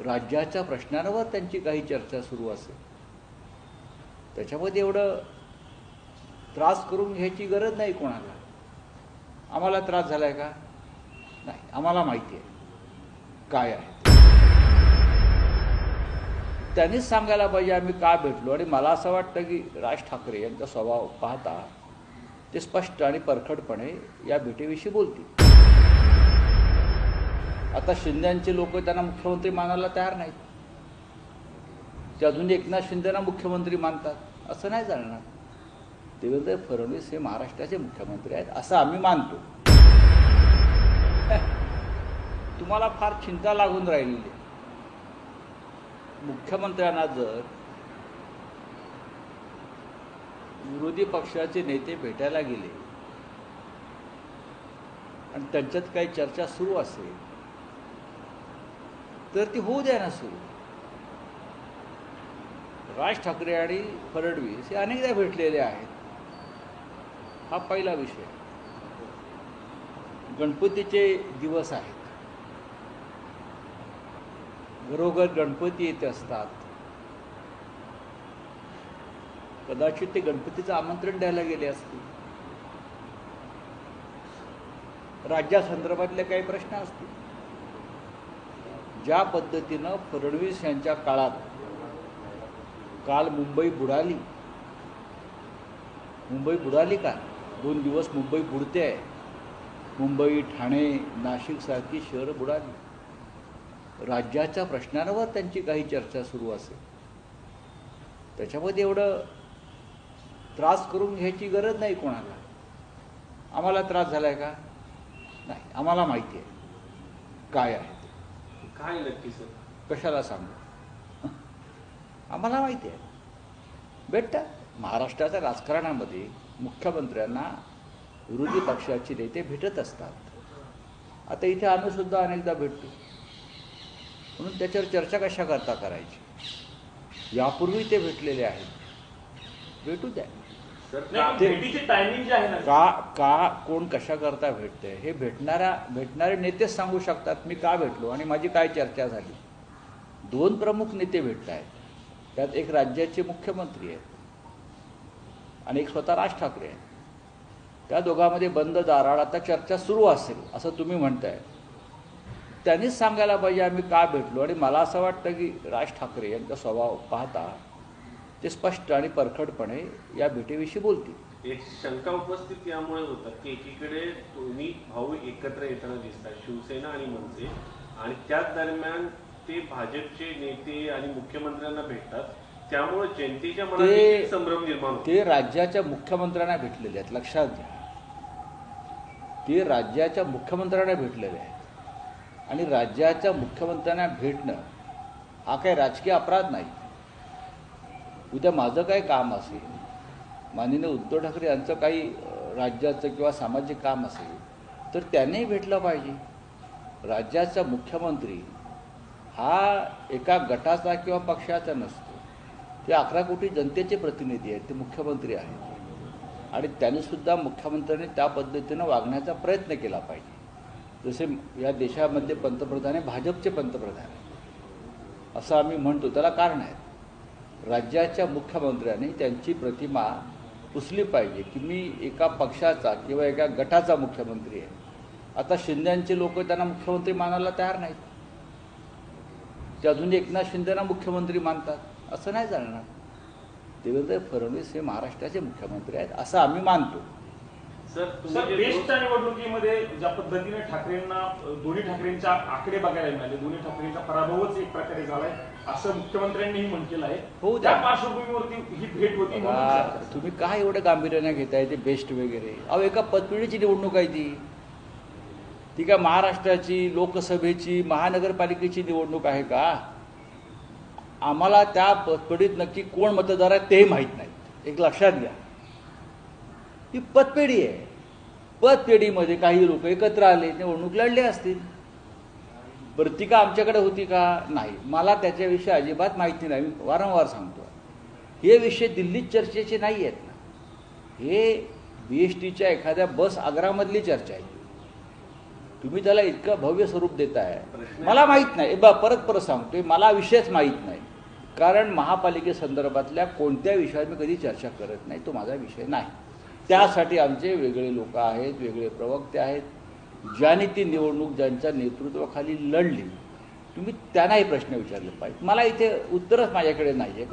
राज्याच्या प्रश्नांवर त्यांची काही चर्चा सुरू असेल, त्याच्यामध्ये एवढं त्रास करून घ्यायची गरज नाही कोणाला. आम्हाला त्रास झाला आहे का? नाही, आम्हाला माहिती आहे काय आहे. त्यांनीच सांगायला पाहिजे आम्ही का भेटलो. आणि मला असं वाटतं की राज ठाकरे यांचा स्वभाव पाहता ते स्पष्ट आणि परखडपणे या भेटीविषयी बोलतील. आता शिंदेचे लोक त्यांना मुख्यमंत्री मानायला तयार नाहीत. ते अजून एकनाथ शिंदेना मुख्यमंत्री मानतात. असं नाही चालणार. देवेंद्र फडणवीस हे महाराष्ट्राचे मुख्यमंत्री आहेत असं आम्ही मानतो. तुम्हाला फार चिंता लागून राहिलेली आहे. मुख्यमंत्र्यांना जर विरोधी पक्षाचे नेते भेटायला गेले आणि त्यांच्यात काही चर्चा सुरू असेल तर ती होऊ द्या ना सुरू. राज ठाकरे आणि फडणवीस हे अनेकदा भेटलेले आहेत. हा पहिला विषय. गणपतीचे दिवस आहेत. घरोघर गणपती येत असतात. कदाचित ते गणपतीचं आमंत्रण द्यायला गेले असतील. राज्यासंदर्भातले काही प्रश्न असतील. ज्या पद्धतीनं फडणवीस यांच्या काळात काल मुंबई बुडाली. मुंबई बुडाली का? 2 दिवस मुंबई बुडते आहे. मुंबई, ठाणे, नाशिक सारखी शहरं बुडाली. राज्याच्या प्रश्नांवर त्यांची काही चर्चा सुरू असेल, त्याच्यामध्ये एवढं त्रास करून घ्यायची गरज नाही कोणाला. आम्हाला त्रास झाला आहे का? नाही, आम्हाला माहिती आहे काय आहे. काय नक्की सर? कशाला सांगू? आम्हाला माहिती आहे. भेटतात. महाराष्ट्राच्या राजकारणामध्ये मुख्यमंत्र्यांना विरोधी पक्षाचे नेते भेटत असतात. आता इथे आम्ही सुद्धा अनेकदा भेटतो. म्हणून त्याच्यावर चर्चा कशा करता करायची. यापूर्वी ते भेटलेले आहेत. भेटू द्या. टायमिंग जे आहे ना, का कोण कशा करता भेटते हे भेटणारे नेतेच सांगू शकतात. मी का भेटलो आणि माझी काय चर्चा झाली. 2 प्रमुख नेते भेटत आहेत. त्यात एक राज्याचे मुख्यमंत्री आहेत आणि एक स्वतः राज ठाकरे आहेत. त्या दोघांमध्ये बंद दारात आता चर्चा सुरू असेल असं तुम्ही म्हणताय. त्यांनीच सांगायला पाहिजे आम्ही का भेटलो. आणि मला असं वाटतं की राज ठाकरे यांचा स्वभाव पाहता ते स्पष्ट आणि परखडपणे या भेटीविषयी बोलतील. एक शंका उपस्थित यामुळे होतात की एकीकडे दोन्ही भाऊ एकत्र येताना दिसतात, शिवसेना आणि मनसे, आणि त्याच दरम्यान ते भाजपचे नेते आणि मुख्यमंत्र्यांना भेटतात. त्यामुळे जनतेच्या मनात संभ्रम निर्माण होतो. ते राज्याच्या मुख्यमंत्र्यांना भेटलेले आहेत. लक्षात घ्या. ते राज्याच्या मुख्यमंत्र्यांना भेटलेले आहेत. आणि राज्याच्या मुख्यमंत्र्यांना भेटणं हा काही राजकीय अपराध नाही. उद्या माझं काही काम असेल, माननीय उद्धव ठाकरे यांचं काही राज्याचं किंवा सामाजिक काम असेल तर त्यांनी भेटलं पाहिजे. राज्याचा मुख्यमंत्री हा एका गटाचा किंवा पक्षाचा नसतो. ते 11 कोटी जनतेचे प्रतिनिधी आहेत. ते मुख्यमंत्री आहेत आणि त्यांनीसुद्धा मुख्यमंत्र्यांनी त्या पद्धतीनं वागण्याचा प्रयत्न केला पाहिजे. जसे या देशामध्ये पंतप्रधान आहे, भाजपचे पंतप्रधान आहे असं आम्ही म्हणतो. त्याला कारण आहे. राज्याच्या मुख्यमंत्र्यांनी त्यांची प्रतिमा पुसली पाहिजे की मी एका पक्षाचा किंवा एका गटाचा मुख्यमंत्री आहे. आता शिंदेचे लोक त्यांना मुख्यमंत्री मानायला तयार नाहीत. ते अजून एकनाथ शिंदेना मुख्यमंत्री मानतात. असं नाही चालणार. देवेंद्र फडणवीस हे महाराष्ट्राचे मुख्यमंत्री आहेत असं आम्ही मानतो. सर, बेस्टच्या निवडणुकीमध्ये ज्या पद्धतीने दोन्ही ठाकरेंच्या आकडे बघायला मिळाले, दोन्ही ठाकरेंचा पराभवच एक प्रकारे झालाय असं मुख्यमंत्र्यांनीही म्हटलेलं आहे. हो, त्या पार्श्वभूमीवरती ही भेट होती. तुम्ही काय एवढं गांभीर्याने घेताय ते बेस्ट वगैरे? अहो, एका पतपिढीची निवडणूक आहे ती काय महाराष्ट्राची लोकसभेची महानगरपालिकेची निवडणूक आहे का? आम्हाला त्या पतपेढीत नक्की कोण मतदार आहेत तेही माहीत नाही. एक लक्षात घ्या. ही पतपेढी आहे. पतपेढीमध्ये काही लोक एकत्र आले, निवडणूक लढले असतील. बरं, ती का आमच्याकडे होती का? नाही. मला त्याच्याविषयी अजिबात माहिती नाही. मी वारंवार सांगतो हे विषय दिल्लीत चर्चेचे नाही आहेत ना. हे BSTच्या एखाद्या बस आग्रामधली चर्चा आहे. तुम्ही त्याला इतकं भव्य स्वरूप देताय. प्रश्न- मला माहीत नाही. परत सांगतोय, मला विषयच माहीत नाही. कारण महापालिकेसंदर्भातल्या कोणत्या विषयात मी कधी चर्चा करत नाही. तो माझा विषय नाही. त्यासाठी आमचे वेगळे लोक आहेत, वेगळे प्रवक्ते आहेत. ज्यांनी ती निवडणूक ज्यांच्या नेतृत्वाखाली लढली, तुम्ही त्यांनाही प्रश्न विचारले पाहिजे. मला इथे उत्तरच माझ्याकडे नाही आहे.